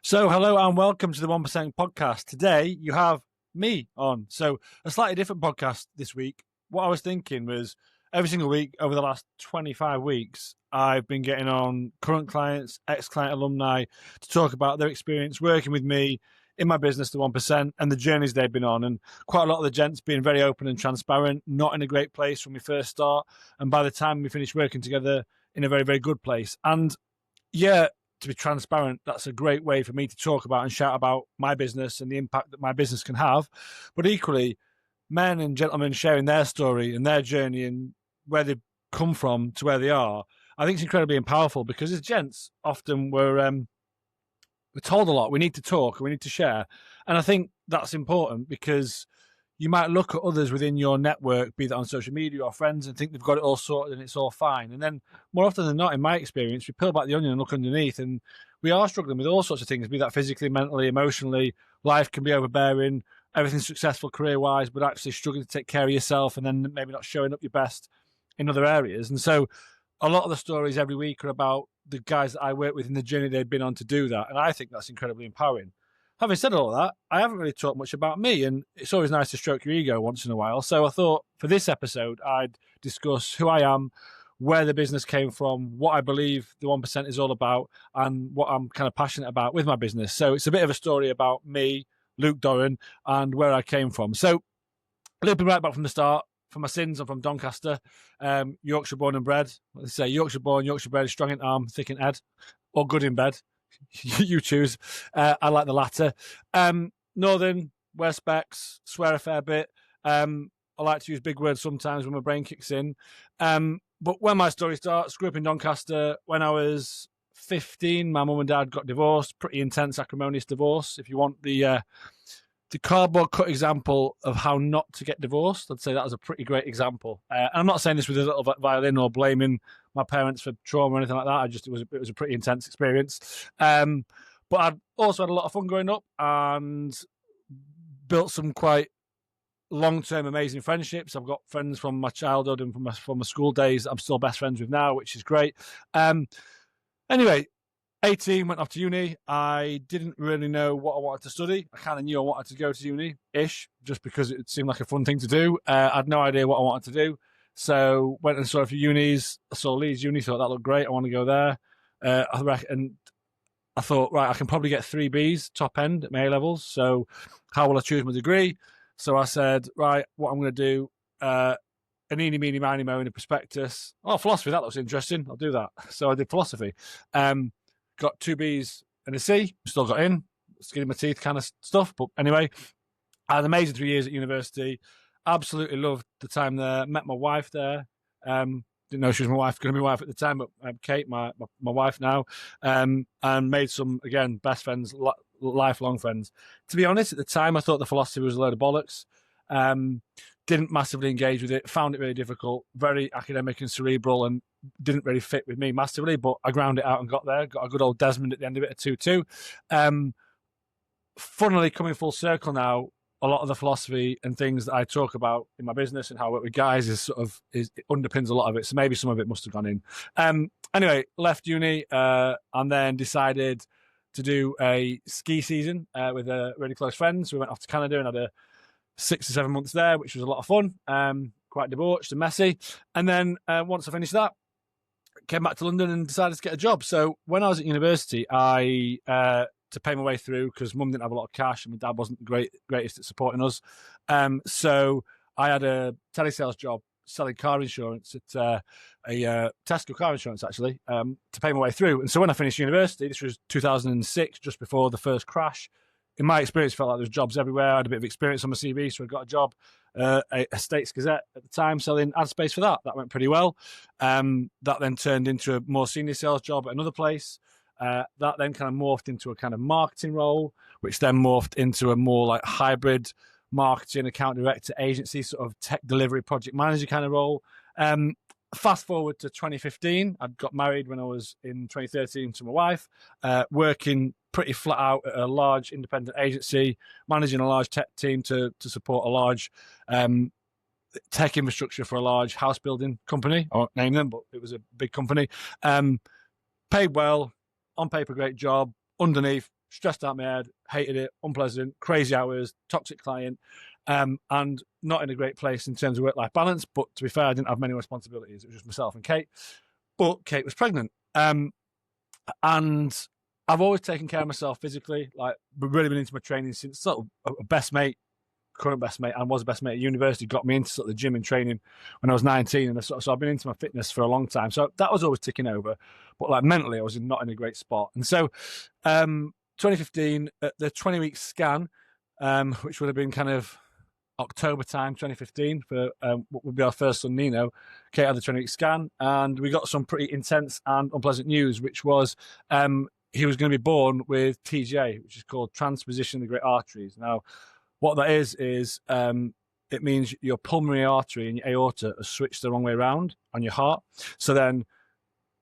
So, hello and welcome to the 1% podcast. Today, you have me on. So, a slightly different podcast this week. What I was thinking was every single week over the last 25 weeks, I've been getting on current clients, ex-client alumni to talk about their experience working with me in my business, the 1%, and the journeys they've been on. And quite a lot of the gents being very open and transparent, not in a great place when we first start. And by the time we finish working together, in a very, very good place. And yeah, to be transparent, that's a great way for me to talk about and shout about my business and the impact that my business can have. But equally, men and gentlemen sharing their story and their journey and where they've come from to where they are, I think it's incredibly powerful because as gents, often we're told a lot. We need to talk and we need to share. And I think that's important because you might look at others within your network, be that on social media or friends, and think they've got it all sorted and it's all fine. And then more often than not, in my experience, we peel back the onion and look underneath and we are struggling with all sorts of things, be that physically, mentally, emotionally. Life can be overbearing, everything's successful career-wise, but actually struggling to take care of yourself and then maybe not showing up your best in other areas. And so a lot of the stories every week are about the guys that I work with and the journey they've been on to do that. And I think that's incredibly empowering. Having said all that, I haven't really talked much about me, and it's always nice to stroke your ego once in a while. So I thought for this episode, I'd discuss who I am, where the business came from, what I believe the 1% is all about, and what I'm kind of passionate about with my business. So it's a bit of a story about me, Luke Doran, and where I came from. So a little bit right back from the start. For my sins, I'm from Doncaster, Yorkshire born and bred. Let's say Yorkshire born, Yorkshire bred, strong in arm, thick in head, or good in bed. You choose. I like the latter. Northern, wear specs, swear a fair bit. I like to use big words sometimes when my brain kicks in. But when my story starts, grew up in Doncaster. When I was 15, my mum and dad got divorced. Pretty intense, acrimonious divorce. If you want the cardboard cut example of how not to get divorced, I'd say that was a pretty great example. And I'm not saying this with a little violin or blaming my parents for trauma or anything like that. It was a pretty intense experience. But I'd also had a lot of fun growing up and built some quite long-term amazing friendships. I've got friends from my childhood and from my school days that I'm still best friends with now, which is great. Anyway, 18, went off to uni. I didn't really know what I wanted to study. I kind of knew I wanted to go to uni-ish, just because it seemed like a fun thing to do. I had no idea what I wanted to do. So went and saw a few unis. I saw Leeds Uni, thought that looked great. I want to go there. And I thought, right, I can probably get 3 Bs top end at my A levels. So how will I choose my degree? So I said, right, what I'm going to do, an eeny, meeny, miny, mo in a prospectus. Oh, philosophy, that looks interesting. I'll do that. So I did philosophy. Got 2 Bs and a C. Still got in. Skin in my teeth kind of stuff. But anyway, I had an amazing 3 years at university. Absolutely loved the time there. Met my wife there. Didn't know she was going to be my wife at the time, but Kate, my wife now, and made some, again, best friends, lifelong friends. To be honest, at the time, I thought the philosophy was a load of bollocks. Didn't massively engage with it, found it really difficult, very academic and cerebral, and didn't really fit with me massively, but I ground it out and got there. Got a good old Desmond at the end of it, a 2-2. Funnily, coming full circle now, a lot of the philosophy and things that I talk about in my business and how I work with guys it underpins a lot of it. So maybe some of it must have gone in. Anyway, left uni and then decided to do a ski season with a really close friend. So we went off to Canada and had a 6 or 7 months there, which was a lot of fun. Quite debauched and messy. And then once I finished that, came back to London and decided to get a job. So when I was at university, I to pay my way through, because mum didn't have a lot of cash and my dad wasn't the greatest at supporting us. So I had a telesales job selling car insurance at a Tesco car insurance, actually, to pay my way through. And so when I finished university, this was 2006, just before the first crash, in my experience, felt like there was jobs everywhere. I had a bit of experience on my CV, so I got a job, a States Gazette at the time, selling ad space for that. That went pretty well. That then turned into a more senior sales job at another place. That then kind of morphed into a kind of marketing role, which then morphed into a more like hybrid marketing, account director, agency, sort of tech delivery, project manager kind of role. Fast forward to 2015, I got married when I was in 2013 to my wife, working pretty flat out at a large independent agency, managing a large tech team to support a large tech infrastructure for a large house building company. I won't name them, but it was a big company. Paid well, on paper, great job. Underneath, stressed out my head, hated it, unpleasant, crazy hours, toxic client, and not in a great place in terms of work-life balance. But to be fair, I didn't have many responsibilities. It was just myself and Kate. But Kate was pregnant. And I've always taken care of myself physically, like really been into my training since sort of a best mate, current best mate, and was a best mate at university, got me into sort of the gym and training when I was 19. And so I've been into my fitness for a long time. So that was always ticking over. But like mentally, I was not in a great spot. And so 2015, the 20-week scan, which would have been kind of October time, 2015, for what would be our first son, Nino. Kate had the 20-week scan, and we got some pretty intense and unpleasant news, which was he was going to be born with TGA, which is called transposition of the great arteries. Now, what that is it means your pulmonary artery and your aorta are switched the wrong way around on your heart. So then,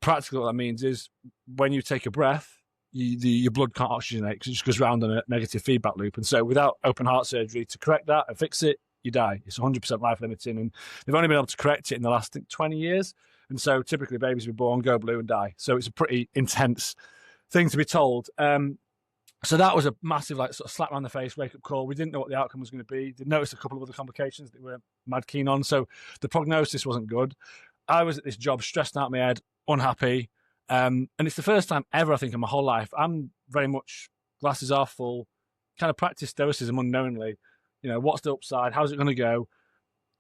practically what that means is when you take a breath, your blood can't oxygenate because it just goes round on a negative feedback loop. And so without open heart surgery to correct that and fix it, you die. It's 100% life limiting. And they've only been able to correct it in the last 20 years. And so typically babies are born, go blue and die. So it's a pretty intense thing to be told. So that was a massive sort of slap around the face, wake up call. We didn't know what the outcome was going to be. They noticed a couple of other complications that we were mad keen on. So the prognosis wasn't good. I was at this job, stressed out my head, unhappy. And it's the first time ever, I think, in my whole life, I'm very much glasses are full, kind of practice stoicism unknowingly. What's the upside? How's it going to go?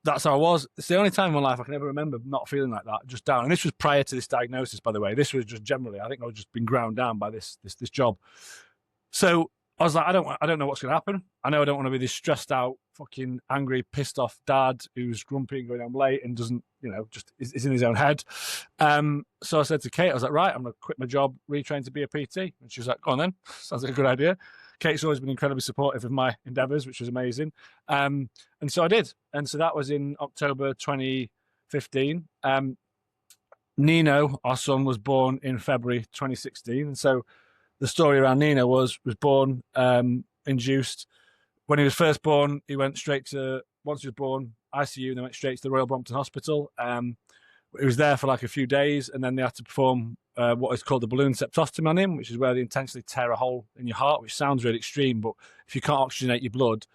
That's how I was. It's the only time in my life I can ever remember not feeling like that, just down. And this was prior to this diagnosis, by the way. This was just generally, I think I was just been ground down by this job. So I was like, I don't know what's going to happen. I know I don't want to be this stressed out, fucking angry, pissed off dad who's grumpy and going home late and doesn't, just is in his own head. So I said to Kate, I was like, right, I'm going to quit my job, retrain to be a PT. And she was like, go on then. Sounds like a good idea. Kate's always been incredibly supportive of my endeavours, which was amazing. And so I did. And so that was in October 2015. Nino, our son, was born in February 2016. And so the story around Nino was born induced. When he was first born, he went straight to, once he was born, ICU, and then went straight to the Royal Brompton Hospital. He was there for like a few days, and then they had to perform what is called the balloon septostomy on him, which is where they intentionally tear a hole in your heart, which sounds really extreme, but if you can't oxygenate your blood,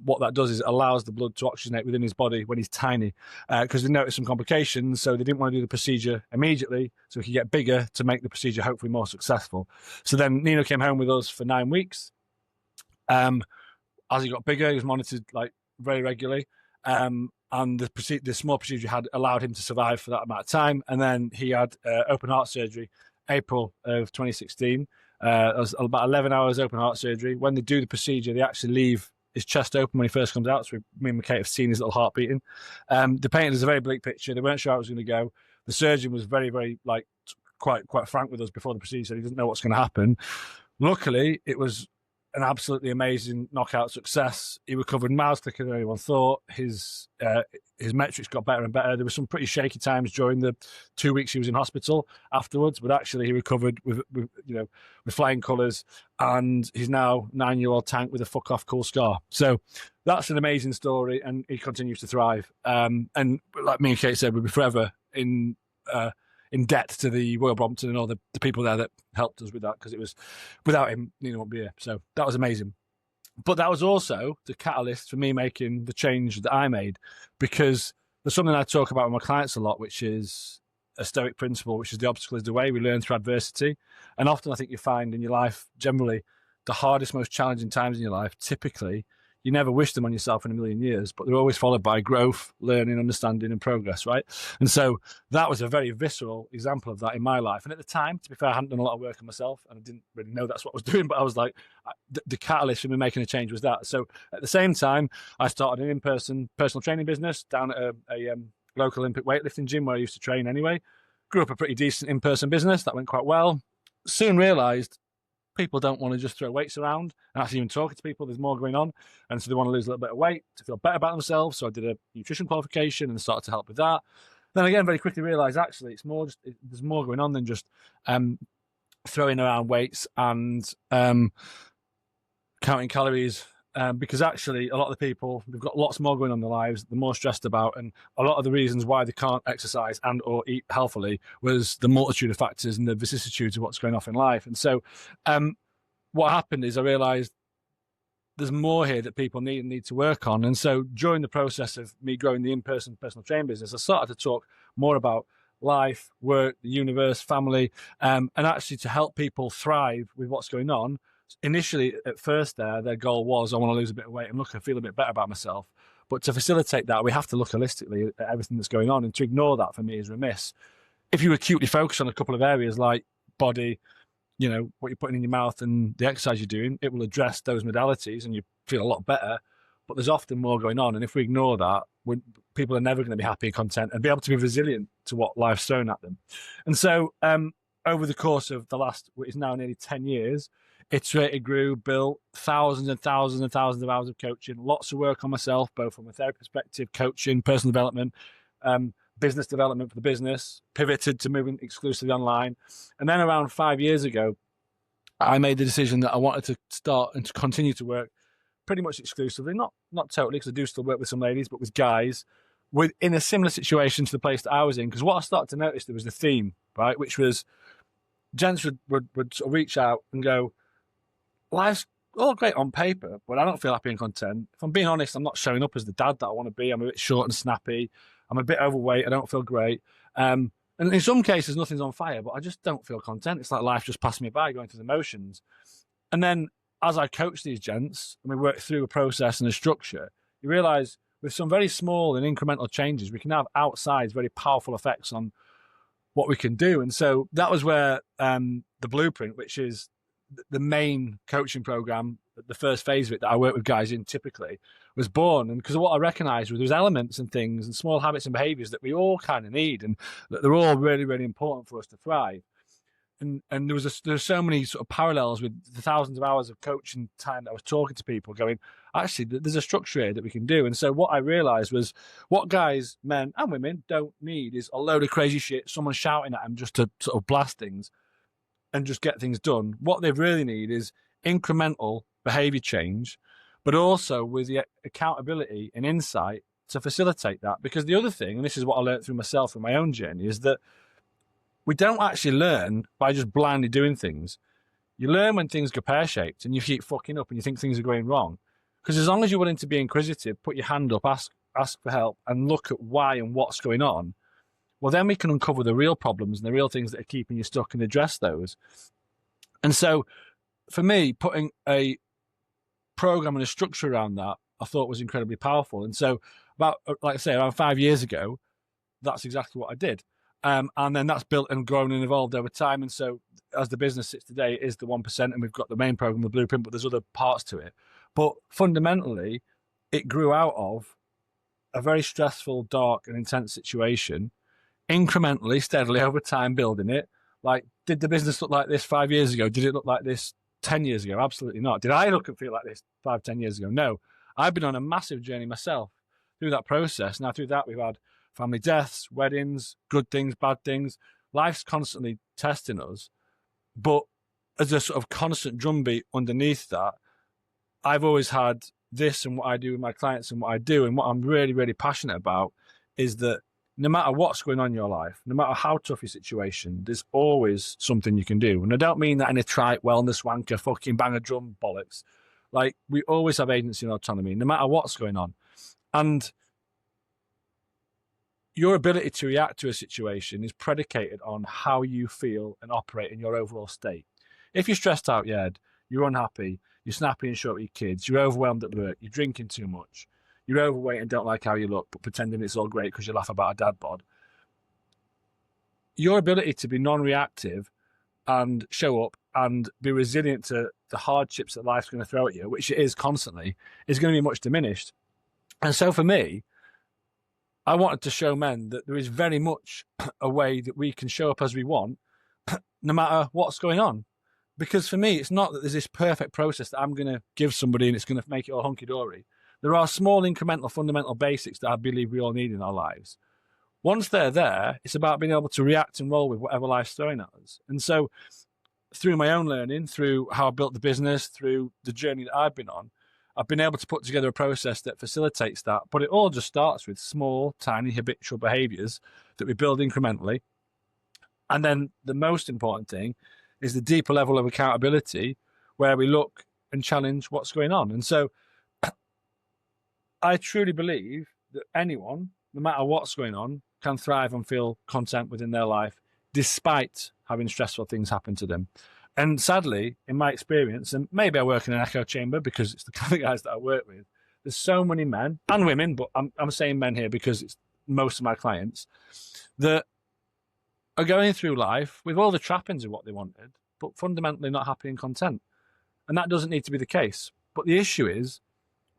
what that does is it allows the blood to oxygenate within his body when he's tiny, because they noticed some complications, so they didn't want to do the procedure immediately, so he could get bigger to make the procedure hopefully more successful. So then Nino came home with us for 9 weeks. As he got bigger, he was monitored like very regularly, and the small procedure had allowed him to survive for that amount of time. And then he had open heart surgery, April of 2016. It was about 11 hours open heart surgery. When they do the procedure, they actually leave his chest open when he first comes out. So me and Kate have seen his little heart beating. They painted us a very bleak picture. They weren't sure how it was going to go. The surgeon was very, very quite frank with us before the procedure. He doesn't know what's going to happen. Luckily, it was an absolutely amazing knockout success. He recovered miles quicker than anyone thought. His metrics got better and better. There were some pretty shaky times during the 2 weeks he was in hospital afterwards, but actually he recovered with flying colours, and he's now 9-year-old tank with a fuck off cool scar. So that's an amazing story, and he continues to thrive. And like me and Kate said, we'll be forever in debt to the Royal Brompton and all the people there that helped us with that, because it was without him, Nino wouldn't be here. So that was amazing. But that was also the catalyst for me making the change that I made, because there's something I talk about with my clients a lot, which is a Stoic principle, which is the obstacle is the way. We learn through adversity. And often I think you find in your life, generally, the hardest, most challenging times in your life, typically, you never wish them on yourself in a million years, but they're always followed by growth, learning, understanding, and progress, right? And so that was a very visceral example of that in my life. And at the time, to be fair, I hadn't done a lot of work on myself, and I didn't really know that's what I was doing, but I was like, the catalyst for me making a change was that. So at the same time, I started an in-person personal training business down at a local Olympic weightlifting gym where I used to train anyway. Grew up a pretty decent in-person business. That went quite well. Soon realised people don't want to just throw weights around and actually even talking to people. There's more going on. And so they want to lose a little bit of weight to feel better about themselves. So I did a nutrition qualification and started to help with that. Then again, very quickly realised actually there's more going on than just throwing around weights and counting calories. Because actually a lot of the people, they've got lots more going on in their lives, they're more stressed about, and a lot of the reasons why they can't exercise and or eat healthily was the multitude of factors and the vicissitudes of what's going off in life. And so what happened is I realised there's more here that people need to work on. And so during the process of me growing the in-person personal training business, I started to talk more about life, work, the universe, family, and actually to help people thrive with what's going on. Initially, at first their goal was, I want to lose a bit of weight and look, I feel a bit better about myself. But to facilitate that, we have to look holistically at everything that's going on. And to ignore that, for me, is remiss. If you acutely focus on a couple of areas like body, what you're putting in your mouth and the exercise you're doing, it will address those modalities and you feel a lot better. But there's often more going on. And if we ignore that, people are never going to be happy and content and be able to be resilient to what life's thrown at them. And so over the course of the last, what is now nearly 10 years, iterated, grew, built thousands and thousands and thousands of hours of coaching, lots of work on myself, both from a therapy perspective, coaching, personal development, business development for the business, pivoted to moving exclusively online. And then around 5 years ago, I made the decision that I wanted to start and to continue to work pretty much exclusively, not totally, because I do still work with some ladies, but with guys in a similar situation to the place that I was in. Because what I started to notice, there was the theme, right, which was gents would sort of reach out and go, life's all great on paper, but I don't feel happy and content. If I'm being honest, I'm not showing up as the dad that I want to be. I'm a bit short and snappy. I'm a bit overweight. I don't feel great. And in some cases, nothing's on fire, but I just don't feel content. It's like life just passed me by, going through the motions. And then as I coach these gents and we work through a process and a structure, you realize with some very small and incremental changes, we can have outside very powerful effects on what we can do. And so that was where the blueprint, which is the main coaching program, the first phase of it that I work with guys in typically, was born. And because of what I recognized was there's elements and things and small habits and behaviors that we all kind of need, and that they're all really, really important for us to thrive. And there's so many sort of parallels with the thousands of hours of coaching time that I was talking to people going, actually, there's a structure here that we can do. And so what I realized was what guys, men and women, don't need is a load of crazy shit, someone shouting at them just to sort of blast things and just get things done. What they really need is incremental behavior change, but also with the accountability and insight to facilitate that. Because the other thing, and this is what I learned through myself and my own journey, is that we don't actually learn by just blindly doing things. You learn when things go pear-shaped and you keep fucking up and you think things are going wrong. Because as long as you're willing to be inquisitive, put your hand up, ask for help, and look at why and what's going on, well, then we can uncover the real problems and the real things that are keeping you stuck and address those. And so for me, putting a program and a structure around that, I thought was incredibly powerful. And so about, like I say, around 5 years ago, that's exactly what I did. And then that's built and grown and evolved over time. And so as the business sits today, it is the 1%, and we've got the main program, the blueprint, but there's other parts to it. But fundamentally, it grew out of a very stressful, dark and intense situation, incrementally, steadily over time, building it. Like, did the business look like this 5 years ago? Did it look like this 10 years ago? Absolutely not. Did I look and feel like this 5-10 years ago? No. I've been on a massive journey myself through that process. Now, through that, we've had family deaths, weddings, good things, bad things. Life's constantly testing us. But as a sort of constant drumbeat underneath that, I've always had this and what I do with my clients and what I do. And what I'm really, really passionate about is that no matter what's going on in your life, no matter how tough your situation, there's always something you can do. And I don't mean that in a trite wellness wanker, fucking bang a drum bollocks. Like, we always have agency and autonomy, no matter what's going on. And your ability to react to a situation is predicated on how you feel and operate in your overall state. If you're stressed out your head, you're unhappy, you're snappy and short with your kids, you're overwhelmed at work, you're drinking too much, you're overweight and don't like how you look, but pretending it's all great because you laugh about a dad bod, your ability to be non-reactive and show up and be resilient to the hardships that life's going to throw at you, which it is constantly, is going to be much diminished. And so for me, I wanted to show men that there is very much a way that we can show up as we want, no matter what's going on. Because for me, it's not that there's this perfect process that I'm going to give somebody and it's going to make it all hunky-dory. There are small, incremental, fundamental basics that I believe we all need in our lives. Once they're there, it's about being able to react and roll with whatever life's throwing at us. And so through my own learning, through how I built the business, through the journey that I've been on, I've been able to put together a process that facilitates that. But it all just starts with small, tiny, habitual behaviors that we build incrementally. And then the most important thing is the deeper level of accountability, where we look and challenge what's going on. And so I truly believe that anyone, no matter what's going on, can thrive and feel content within their life despite having stressful things happen to them. And sadly, in my experience, and maybe I work in an echo chamber because it's the kind of guys that I work with, there's so many men and women, but I'm saying men here because it's most of my clients, that are going through life with all the trappings of what they wanted, but fundamentally not happy and content. And that doesn't need to be the case. But the issue is,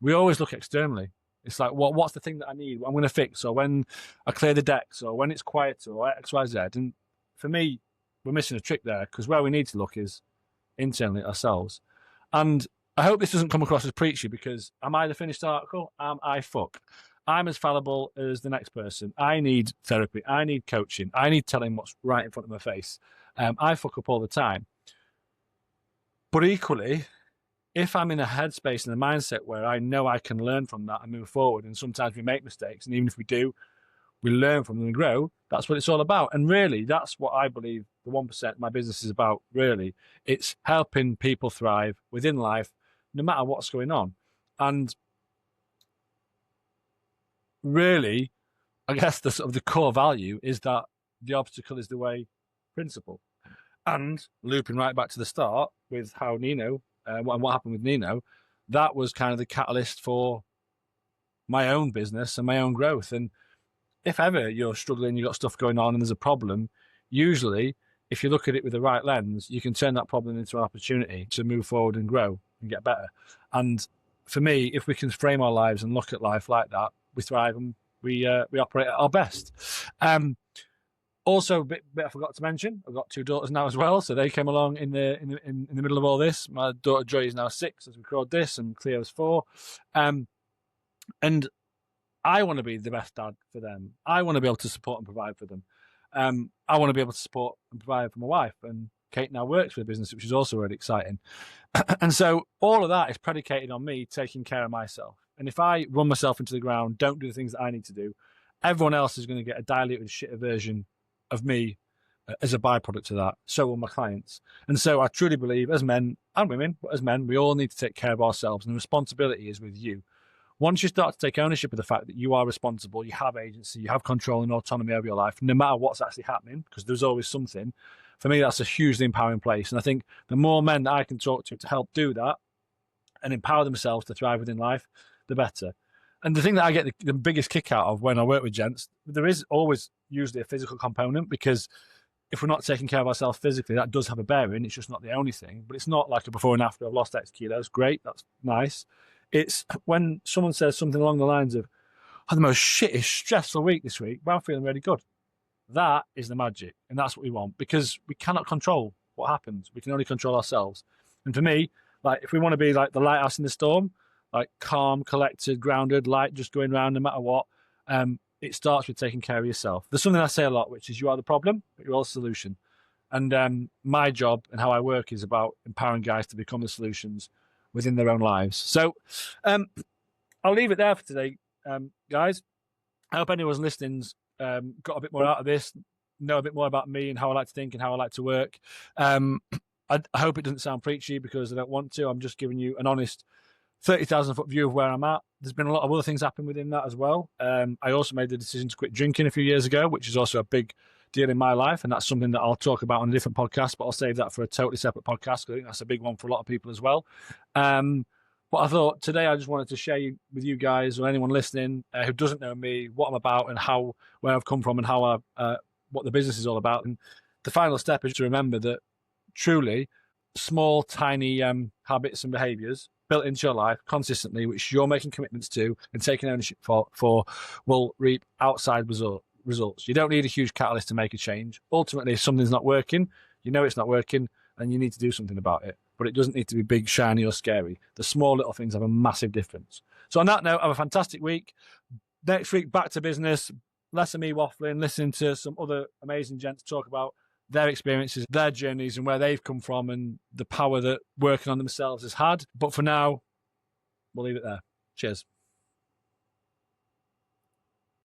we always look externally. It's like, what's the thing that I need? What I'm going to fix, or when I clear the decks, or when it's quieter, or X, Y, Z. And for me, we're missing a trick there, because where we need to look is internally ourselves. And I hope this doesn't come across as preachy, because am I the finished article? Am I fuck? I'm as fallible as the next person. I need therapy. I need coaching. I need telling what's right in front of my face. I fuck up all the time. But equally, if I'm in a headspace and a mindset where I know I can learn from that and move forward, and sometimes we make mistakes, and even if we do, we learn from them and grow, that's what it's all about. And really, that's what I believe the 1%, my business is about, really. It's helping people thrive within life, no matter what's going on. And really, I guess the sort of the core value is that the obstacle is the way principle. And looping right back to the start with how Nino, and what happened with Nino, that was kind of the catalyst for my own business and my own growth. And if ever you're struggling, you've got stuff going on and there's a problem, usually if you look at it with the right lens, you can turn that problem into an opportunity to move forward and grow and get better. And for me, if we can frame our lives and look at life like that, we thrive and we operate at our best. Also, a bit I forgot to mention, I've got 2 daughters now as well, so they came along in the middle of all this. My daughter Joy is now 6 as we record this, and Cleo's 4. And I want to be the best dad for them. I want to be able to support and provide for them. I want to be able to support and provide for my wife. And Kate now works for the business, which is also really exciting. And so all of that is predicated on me taking care of myself. And if I run myself into the ground, don't do the things that I need to do, everyone else is going to get a diluted, shitter version of me as a byproduct of that. So will my clients. And so I truly believe, as men and women, but as men, we all need to take care of ourselves. And the responsibility is with you. Once you start to take ownership of the fact that you are responsible, you have agency, you have control and autonomy over your life, no matter what's actually happening, because there's always something, for me, that's a hugely empowering place. And I think the more men that I can talk to help do that and empower themselves to thrive within life, the better. And the thing that I get the biggest kick out of when I work with gents, there is always usually a physical component, because if we're not taking care of ourselves physically, that does have a bearing. It's just not the only thing. But it's not like a before and after, I've lost X kilos. Great, that's nice. It's when someone says something along the lines of, "I had the most shittish, stressful week this week, but I'm feeling really good." That is the magic. And that's what we want, because we cannot control what happens. We can only control ourselves. And for me, like, if we want to be like the lighthouse in the storm, like calm, collected, grounded, light, just going around no matter what, it starts with taking care of yourself. There's something I say a lot, which is you are the problem, but you're all the solution. And my job and how I work is about empowering guys to become the solutions within their own lives. So I'll leave it there for today, guys. I hope anyone's listening's got a bit more out of this, know a bit more about me and how I like to think and how I like to work. I hope it doesn't sound preachy, because I don't want to. I'm just giving you an honest 30,000 foot view of where I'm at. There's been a lot of other things happen within that as well. I also made the decision to quit drinking a few years ago, which is also a big deal in my life. And that's something that I'll talk about on a different podcast, but I'll save that for a totally separate podcast, because I think that's a big one for a lot of people as well. But I thought today I just wanted to share with you guys, or anyone listening who doesn't know me, what I'm about and where I've come from and how what the business is all about. And the final step is to remember that truly small, tiny habits and behaviors built into your life consistently, which you're making commitments to and taking ownership for, will reap outside results. You don't need a huge catalyst to make a change. Ultimately, if something's not working, you know it's not working, and you need to do something about it. But it doesn't need to be big, shiny, or scary. The small little things have a massive difference. So on that note, have a fantastic week. Next week, back to business. Less of me waffling, listening to some other amazing gents talk about their experiences, their journeys, and where they've come from, and the power that working on themselves has had. But for now, we'll leave it there. Cheers.